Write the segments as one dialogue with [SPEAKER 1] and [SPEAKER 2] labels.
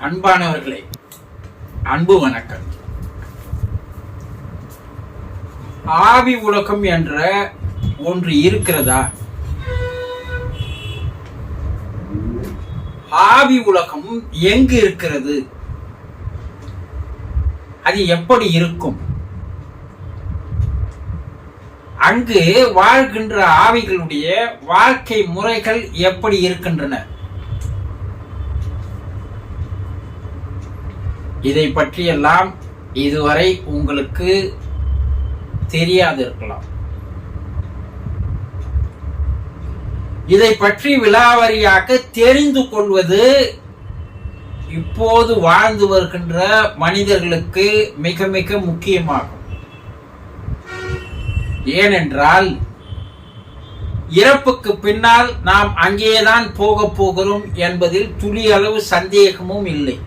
[SPEAKER 1] அன்பானவர்களே, அன்பு வணக்கம். ஆவி உலகம் என்ற ஒன்று இருக்கிறதா? ஆவி உலகம் எங்கு இருக்கிறது? அது எப்படி இருக்கும்? அங்கு வாழ்கின்ற ஆவிகளுடைய வாழ்க்கை முறைகள் எப்படி இருக்கின்றன? இதை பற்றியெல்லாம் இதுவரை உங்களுக்கு தெரியாதிருக்கலாம். இதை பற்றி விலாவரியாக தெரிந்து கொள்வது இப்போது வாழ்ந்து வருகின்ற மனிதர்களுக்கு மிக மிக முக்கியமாகும். ஏனென்றால் இறப்புக்கு பின்னால் நாம் அங்கேதான் போக போகிறோம் என்பதில் துளி அளவு சந்தேகமும் இல்லை.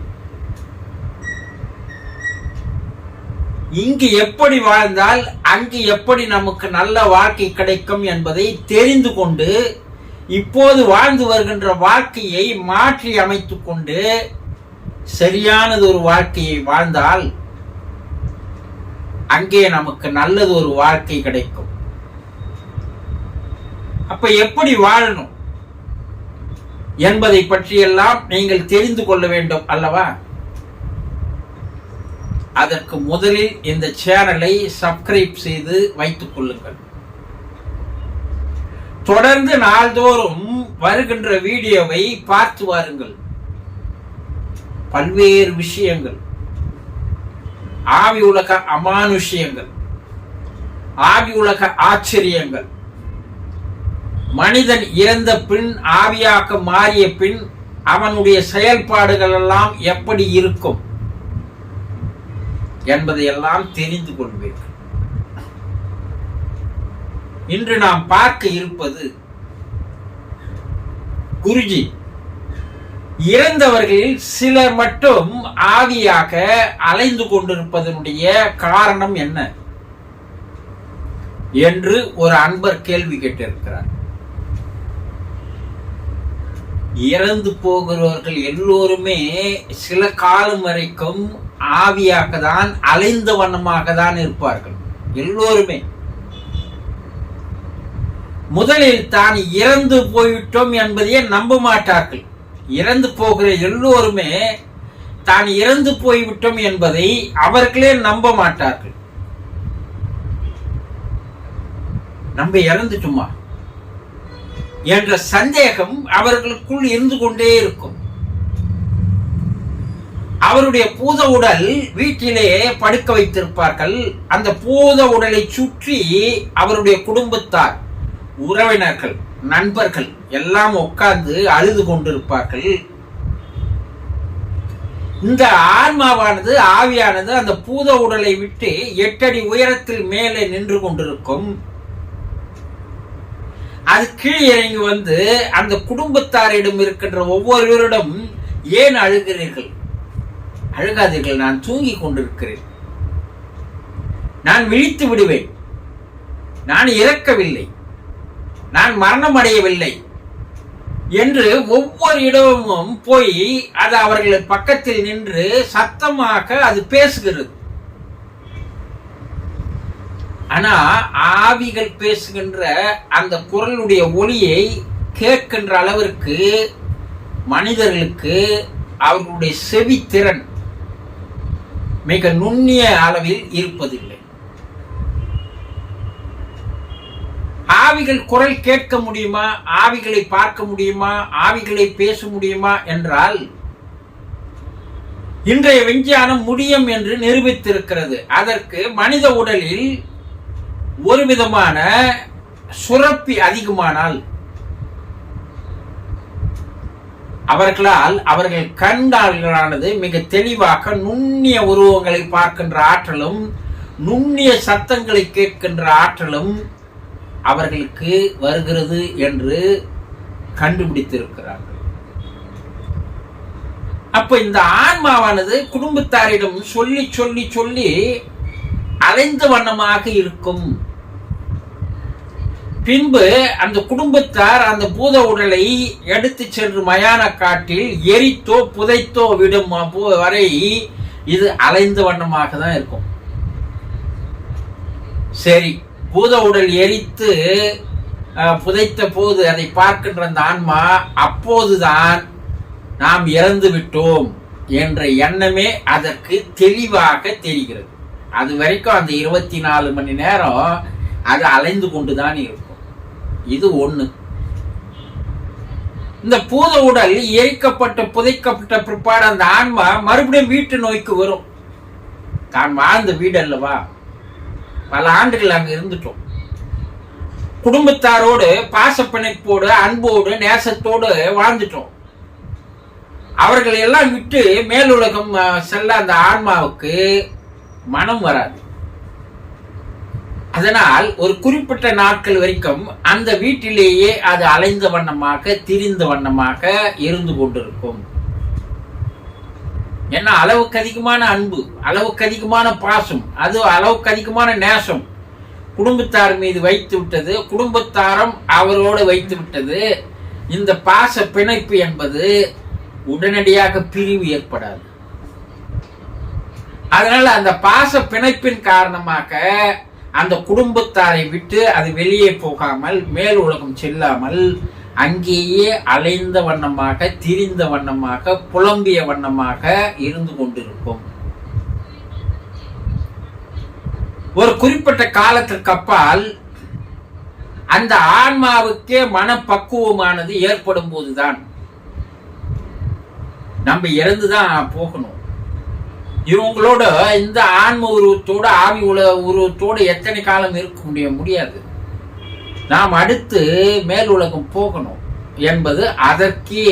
[SPEAKER 1] இங்கு எப்படி வாழ்ந்தால் அங்கு எப்படி நமக்கு நல்ல வாழ்க்கை கிடைக்கும் என்பதை தெரிந்து கொண்டு இப்போது வாழ்ந்து வருகின்ற வாழ்க்கையை மாற்றி அமைத்துக் கொண்டு சரியானது ஒரு வாழ்க்கையை வாழ்ந்தால் அங்கே நமக்கு நல்லது ஒரு வாழ்க்கை கிடைக்கும். அப்ப எப்படி வாழணும் என்பதை பற்றியெல்லாம் நீங்கள் தெரிந்து கொள்ள வேண்டும் அல்லவா? அதற்கு முதலில் இந்த சேனலை சப்ஸ்கிரைப் செய்து வைத்துக் கொள்ளுங்கள். தொடர்ந்து நாள்தோறும் வருகின்ற வீடியோவை பார்த்து வாருங்கள். பல்வேறு விஷயங்கள், ஆவி உலக அமானுஷ்யங்கள், ஆவி உலக ஆச்சரியங்கள், மனிதன் இறந்த பின் ஆவியாக மாறிய பின் அவனுடைய செயல்பாடுகள் எல்லாம் எப்படி இருக்கும் என்பதையெல்லாம் தெரிந்து கொள்வீர்கள். இன்று நாம் பார்க்க இருப்பது குருஜி, இறந்தவர்களில் சிலர் மட்டும் ஆவியாக அலைந்து கொண்டிருப்பதனுடைய காரணம் என்ன என்று ஒரு அன்பர் கேள்வி கேட்டிருக்கிறார். இறந்து போகிறவர்கள் எல்லோருமே சில காலம் வரைக்கும் ஆவியாக தான் அலைந்த வண்ணமாக தான் இருப்பார்கள். எல்லோருமே முதலில் தான் இறந்து போய்விட்டோம் என்பதையே நம்ப மாட்டார்கள். இறந்து போகிற எல்லோருமே தான் இறந்து போய்விட்டோம் என்பதை அவர்களே நம்ப மாட்டார்கள். நம்ம இறந்துட்டுமா என்ற சந்தேகம் அவர்களுக்குள் இருந்து கொண்டே இருக்கும். அவருடைய பூத உடல் வீட்டிலே படுக்க வைத்திருப்பார்கள். அந்த பூத உடலை சுற்றி அவருடைய குடும்பத்தார், உறவினர்கள், நண்பர்கள் எல்லாம் உட்கார்ந்து அழுது கொண்டிருப்பார்கள். இந்த ஆன்மாவானது, ஆவியானது அந்த பூத உடலை விட்டு 8 அடி உயரத்தில் மேலே நின்று கொண்டிருக்கும். அது கீழே இறங்கி வந்து அந்த குடும்பத்தாரிடம் இருக்கின்ற ஒவ்வொருவரிடம், ஏன் அழுகிறீர்கள்? அழுகாதீர்கள், நான் தூங்கிக் கொண்டிருக்கிறேன், நான் விழித்து விடுவேன், நான் இறக்கவில்லை, நான் மரணம் அடையவில்லை என்று ஒவ்வொரு இடமும் போய் அது அவர்கள் பக்கத்தில் நின்று சத்தமாக அது பேசுகிறது. ஆனா ஆவிகள் பேசுகின்ற அந்த குரலுடைய ஒலியை கேட்கின்ற அளவிற்கு மனிதர்களுக்கு அவர்களுடைய செவி திறன் மிக நுண்ணிய அளவில் இருப்பதில்லை. ஆவிகள் குரல் கேட்க முடியுமா? ஆவிகளை பார்க்க முடியுமா? ஆவிகளை பேச முடியுமா என்றால் இன்றைய விஞ்ஞானம் முடியும் என்று நிரூபித்திருக்கிறது. அதற்கு மனித உடலில் ஒரு விதமான சுரப்பி அதிகமானால் அவர்கள் கண்கால்களானது மிக தெளிவாக நுண்ணிய உருவங்களை பார்க்கின்ற ஆற்றலும் நுண்ணிய சத்தங்களை கேட்கின்ற ஆற்றலும் அவர்களுக்கு வருகிறது என்று கண்டுபிடித்திருக்கிறார்கள். அப்ப இந்த ஆன்மாவானது குடும்பத்தாரிடம் சொல்லி சொல்லி சொல்லி அலைந்த வண்ணமாக இருக்கும். பின்பு அந்த குடும்பத்தார் அந்த பூத உடலை எடுத்து சென்று மயான காட்டில் எரித்தோ புதைத்தோ விடும் வரை இது அலைந்த வண்ணமாக தான் இருக்கும். சரி, பூத உடல் எரித்து புதைத்த போது அதை பார்க்கின்ற அந்த ஆன்மா அப்போதுதான் நாம் இறந்து விட்டோம் என்ற எண்ணமே அதற்கு தெளிவாக தெரிகிறது. அது வரைக்கும் அந்த 24 மணி நேரம் அது அலைந்து கொண்டுதான் இருக்கும். இது ஒண்ணு. இந்த பூத உடல் எரிக்கப்பட்ட புதைக்கப்பட்ட பிற்பாடு அந்த ஆன்மா மறுபடியும் வீட்டு நோய்க்கு வரும். தான் வாழ்ந்த வீடு அல்லவா, பல ஆண்டுகள் அங்க இருந்துட்டோம். குடும்பத்தாரோடு பாசப்பிணைப்போடு அன்போடு நேசத்தோடு வாழ்ந்துட்டோம். அவர்கள் எல்லாம் விட்டு மேலுலகம் செல்ல அந்த ஆன்மாவுக்கு மனம் வராது. அதனால் ஒரு குறிப்பிட்ட நாட்கள் வரைக்கும் அந்த வீட்டிலேயே அது அலைந்த வண்ணமாக திரிந்த வண்ணமாக இருந்து கொண்டிருக்கும். ஏன்னா அளவுக்கு அதிகமான அன்பு, அளவுக்கு அதிகமான பாசம், அது அளவுக்கு அதிகமான நேசம் குடும்பத்தார் மீது வைத்து விட்டது, குடும்பத்தாரம் அவரோடு வைத்து விட்டது. இந்த பாச பிணைப்பு என்பது உடனடியாக பிரிவு ஏற்படாது. அதனால அந்த பாச பிணைப்பின் காரணமாக அந்த குடும்பத்தாரை விட்டு அது வெளியே போகாமல் மேல் உலகம் செல்லாமல் அங்கேயே அலைந்த வண்ணமாக திரிந்த வண்ணமாக புலம்பிய வண்ணமாக இருந்து கொண்டிருக்கும். ஒரு குறிப்பிட்ட காலத்திற்கு அப்பால் அந்த ஆன்மாவுக்கே மனப்பக்குவமானது ஏற்படும் போதுதான் நம்ம இறந்துதான் போகணும். இவங்களோட இந்த ஆன்ம உருவத்தோடு ஆவி உருவத்தோடு எத்தனை காலம் இருக்க முடியாது. நாம் அடுத்து மேல் உலகம் போகணும் என்பது அதற்கே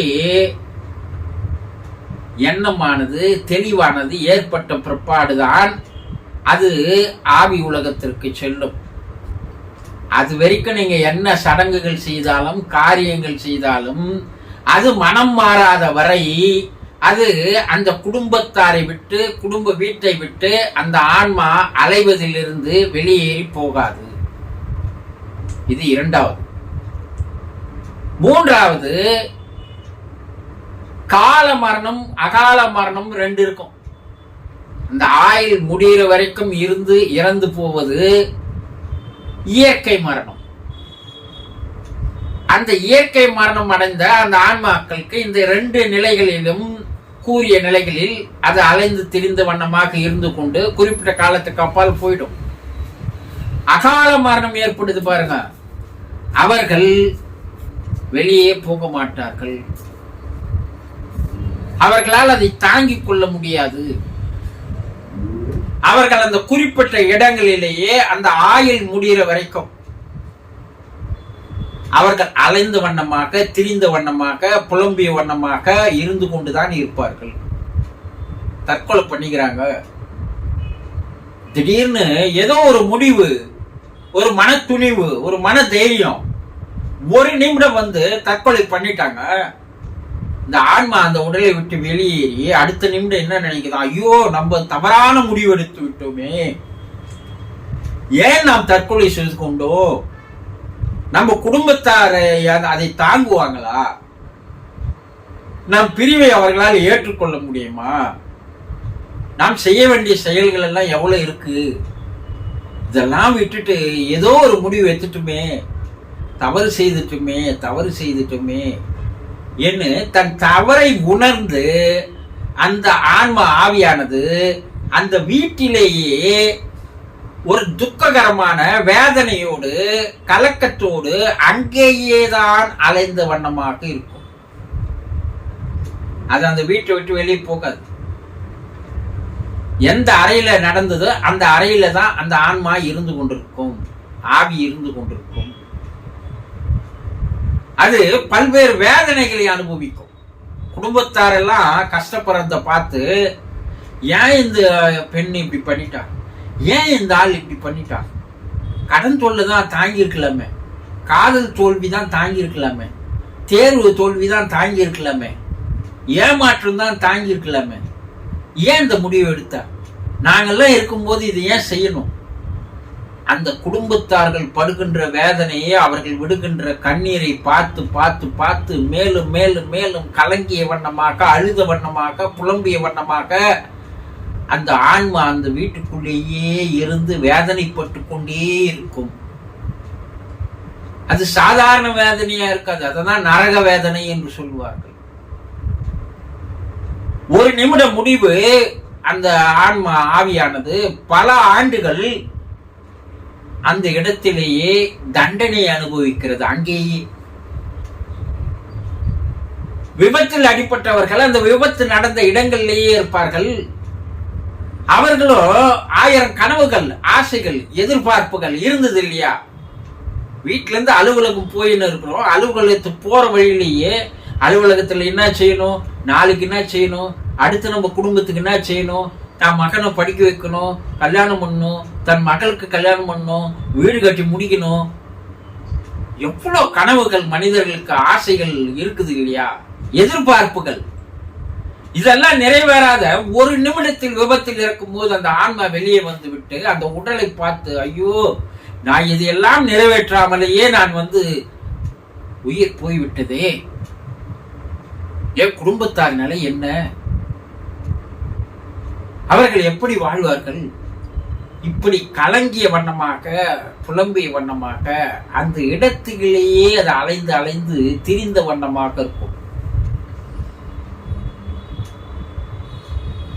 [SPEAKER 1] எண்ணமானது தெளிவானது ஏற்பட்ட பிற்பாடுதான் அது ஆவி உலகத்திற்கு செல்லும். அது வரைக்கும் நீங்க என்ன சடங்குகள் செய்தாலும் காரியங்கள் செய்தாலும் அது மனம் மாறாத வரை அது அந்த குடும்பத்தாரை விட்டு குடும்ப வீட்டை விட்டு அந்த ஆன்மா அலைவதிலிருந்து வெளியேறி போகாது. இது இரண்டாவது. மூன்றாவது, கால மரணம் அகால மரணம் ரெண்டு இருக்கும். அந்த ஆயுள் முடிகிற வரைக்கும் இருந்து இறந்து போவது இயற்கை மரணம். அந்த இயற்கை மரணம் அடைந்த அந்த ஆன்மாக்களுக்கு இந்த ரெண்டு நிலைகளிலும் கூறிய நிலைகளில் அது அலைந்து திரிந்த வண்ணமாக இருந்து கொண்டு குறிப்பிட்ட காலத்துக்கு அப்பால் போயிடும். அகால மரணம் ஏற்படுது பாருங்க, அவர்கள் வெளியே போக மாட்டார்கள். அவர்களால் அதை தாங்கிக் கொள்ள முடியாது. அவர்கள் அந்த குறிப்பிட்ட இடங்களிலேயே அந்த ஆயுள் முடிகிற வரைக்கும் அவர்கள் அலைந்த வண்ணமாக திரிந்த வண்ணமாக புலம்பிய வண்ணமாக இருந்து கொண்டுதான் இருப்பார்கள். தற்கொலை பண்ணிக்கிறாங்க. திடீர்னு ஏதோ ஒரு முடிவு, ஒரு மன துணிவு, ஒரு மன தைரியம், ஒரு நிமிடம் வந்து தற்கொலை பண்ணிட்டாங்க. இந்த ஆன்மா அந்த உடலை விட்டு வெளியேறி அடுத்த நிமிடம் என்ன நினைக்குதான், ஐயோ நம்ம தவறான முடிவு எடுத்து விட்டோமே, ஏன் நாம் தற்கொலை செய்து கொண்டோம், நம்ம குடும்பத்தாரை அதை தாங்குவாங்களா, நம் பிரிவை அவர்களால் ஏற்றுக்கொள்ள முடியுமா, நாம் செய்ய வேண்டிய செயல்கள் எல்லாம் எவ்வளவு இருக்கு, இதெல்லாம் விட்டுட்டு ஏதோ ஒரு முடிவு எடுத்துட்டுமே, தவறு செய்துட்டுமே என்று தன் தவறை உணர்ந்து அந்த ஆன்மா ஆவியானது அந்த வீட்டிலேயே ஒரு துக்ககரமான வேதனையோடு கலக்கத்தோடு அங்கேயேதான் அலைந்த வண்ணமாக இருக்கும். அது அந்த வீட்டை விட்டு வெளியே போகாது. எந்த அறையில நடந்ததோ அந்த அறையில தான் அந்த ஆன்மா இருந்து கொண்டிருக்கும், ஆவி இருந்து கொண்டிருக்கும். அது பல்வேறு வேதனைகளை அனுபவிக்கும். குடும்பத்தாரெல்லாம் கஷ்டப்படுறத பார்த்து, ஏன் இந்த பெண் இப்படி பண்ணிட்டா, ஏன் இந்த ஆள் இப்படி பண்ணிட்டா, கடன் தொல்லை தான் தாங்கி இருக்கலாமே, காதல் தோல்வி தான் தாங்கி இருக்கலாமே, தேர்வு தோல்வி தான் தாங்கி இருக்கலாமே, ஏமாற்றம் தான் தாங்கி இருக்கலாமே, ஏன் இந்த முடிவு எடுத்தா, நாங்கெல்லாம் இருக்கும்போது இது ஏன் செய்யணும், அந்த குடும்பத்தார்கள் படுகின்ற வேதனையை, அவர்கள் விடுகின்ற கண்ணீரை பார்த்து பார்த்து பார்த்து மேலும் மேலும் மேலும் கலங்கிய வண்ணமாக, அழுத வண்ணமாக, புலம்பிய வண்ணமாக அந்த ஆன்மா அந்த வீட்டுக்குள்ளேயே இருந்து வேதனைப்பட்டு கொண்டே இருக்கும். அது சாதாரண வேதனையா இருக்காது. அததான் நரக வேதனை என்று சொல்லுவார்கள். ஒரு நிமிட முடிவு அந்த ஆன்மா ஆவியானது பல ஆண்டுகள் அந்த இடத்திலேயே தண்டனை அனுபவிக்கிறது. அங்கேயே விபத்தில் அடிப்பட்டவர்கள் அந்த விபத்து நடந்த இடங்களிலேயே இருப்பார்கள். அவர்களும் 1000 கனவுகள், ஆசைகள், எதிர்பார்ப்புகள் இருந்தது இல்லையா? வீட்டுல இருந்து அலுவலகம் போயின்னு இருக்கிறோம். அலுவலகத்துக்கு போற வழியிலேயே அலுவலகத்துல என்ன செய்யணும், நாளைக்கு என்ன செய்யணும், அடுத்து நம்ம குடும்பத்துக்கு என்ன செய்யணும், தன் மகனை படிக்க வைக்கணும், கல்யாணம் பண்ணணும், தன் மகளுக்கு கல்யாணம் பண்ணணும், வீடு கட்டி முடிக்கணும். எவ்வளவு கனவுகள், மனிதர்களுக்கு ஆசைகள் இருக்குது இல்லையா? எதிர்பார்ப்புகள். இதெல்லாம் நிறைவேறாத ஒரு நிமிடத்தில் விபத்தில் இருக்கும் போது அந்த ஆன்மா வெளியே வந்து விட்டு அந்த உடலை பார்த்து, ஐயோ நான் இதையெல்லாம் நிறைவேற்றாமலேயே நான் உயிர் போய்விட்டதே, என் குடும்பத்தார் நிலை என்ன, அவர்கள் எப்படி வாழ்வார்கள்? இப்படி கலங்கிய வண்ணமாக, புலம்பிய வண்ணமாக அந்த இடத்திலேயே அது அலைந்து அலைந்து திரிந்த வண்ணமாக இருக்கும்.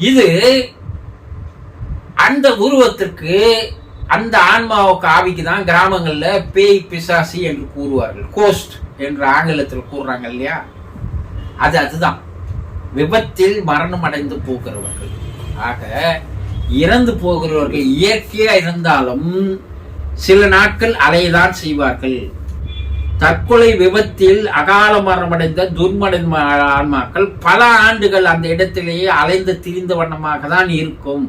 [SPEAKER 1] இது அந்த உருவத்திற்கு, அந்த ஆன்மாவுக்கு, ஆவிக்கு தான் கிராமங்கள்ல பேய், பிசாசி என்று கூறுவார்கள். கோஸ்ட் என்று ஆங்கிலத்தில் கூறுறாங்க இல்லையா? அதுதான் விபத்தில் மரணம் அடைந்து போகிறவர்கள். ஆக இறந்து போகிறவர்கள் இயற்கையா இருந்தாலும் சில நாட்கள் அலையதான் செய்வார்கள். தற்கொலை விபத்தில் அகால மரணமடைந்த துர்மடைந்த ஆன்மாக்கள் பல ஆண்டுகள் அந்த இடத்திலேயே அலைந்து திரிந்த வண்ணமாக தான் இருக்கும்.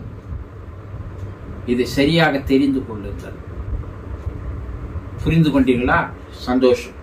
[SPEAKER 1] இது சரியாக தெரிந்து கொள்ளுங்கள். புரிந்து கொண்டீர்களா? சந்தோஷம்.